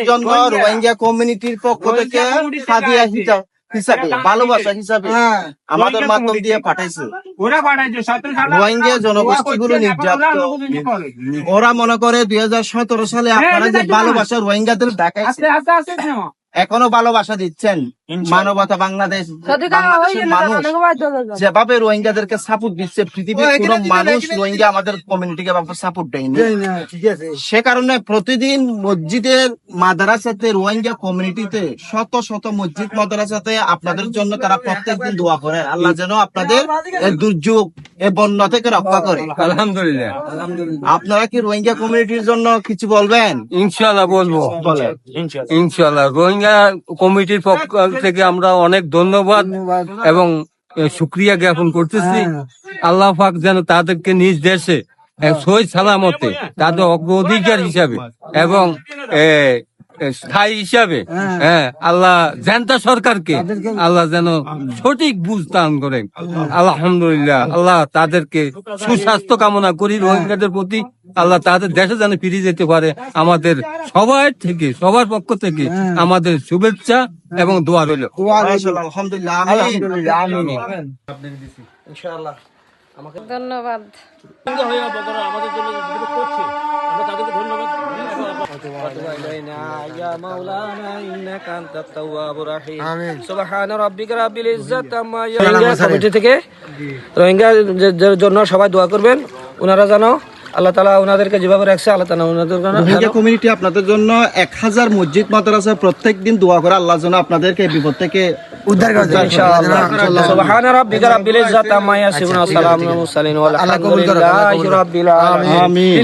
জন্য রোহিঙ্গা কমিউনিটির পক্ষ থেকে হাদিয়া হিসাবে ভালোবাসা হিসাবে আমাদের মাধ্যম দিয়ে পাঠাইছে। রোহিঙ্গা জনগোষ্ঠীগুলো নির্যাতিত, ওরা মনে করে 2017 সালে আপনারা যে ভালোবাসা রোহিঙ্গাদের দেখাইছে, এখনো ভালোবাসা দিচ্ছেন। মানবতা বাংলাদেশ মানুষ যেভাবে রোহিঙ্গাদেরকে সাপোর্ট দিচ্ছে, পৃথিবীর কোন মানুষ রোহিঙ্গা আমাদের কমিউনিটিকে সাপোর্ট দেয়নি। সে কারণে প্রতিদিন মসজিদের মাদ্রাসাতে রোহিঙ্গা কমিউনিটিতে শত শত মসজিদ মাদ্রাসাতে আপনাদের জন্য তারা প্রত্যেকদিন দোয়া করে, আল্লাহ যেন আপনাদের এই দুর্যোগ এই বন্যা থেকে রক্ষা করে। আলহামদুলিল্লাহ। আপনারা কি রোহিঙ্গা কমিউনিটির জন্য কিছু বলবেন? ইনশাআল্লাহ বলবো, বলেন। ইনশাআল্লাহ। রোহিঙ্গা কমিটির পক্ষ থেকে আমরা অনেক ধন্যবাদ এবং শুকরিয়া জ্ঞাপন করতেছি। আল্লাহ পাক যেন তাদেরকে নিজ দেশে সহি সালামতে তাদের অগ্রাধিকার হিসাবে এবং স্থায়ী হিসাবে আল্লাহ জান্তা সরকারকে আল্লাহ যেন সঠিক বুঝ দান করেন। আলহামদুলিল্লাহ। আল্লাহ তাদেরকে সুস্বাস্থ্য কামনা করি। রোহিঙ্গাদের প্রতি আল্লাহ তাদের দেশে যেন ফিরে যেতে পারে, আমাদের সবার থেকে, সবার পক্ষ থেকে আমাদের শুভেচ্ছা এবং দোয়া রইল। আলহামদুলিল্লাহ। ধন্যবাদ। কমিটি থেকে রোহিঙ্গাদের জন্য সবাই দোয়া করবেন। ওনারা জানো আল্লাহ তাআলা ওনাদেরকে যেভাবে রাখছে, আল্লাহ তাআলা ওনাদের রোহিঙ্গা কমিউনিটি আপনাদের জন্য 1000 মসজিদ মাদ্রাসা প্রত্যেকদিন দোয়া করে আল্লাহ যেন আপনাদেরকে বিপদ থেকে উদ্ধার করে ইনশাআল্লাহ। সুবহানা রাব্বিকা রাব্বিল ইজ্জাতি আম্মা ইয়াসিফুন ওয়া সালামুন আলাল মুরসালিন ওয়া আলহামদুলিল্লাহি রাব্বিল আলামিন।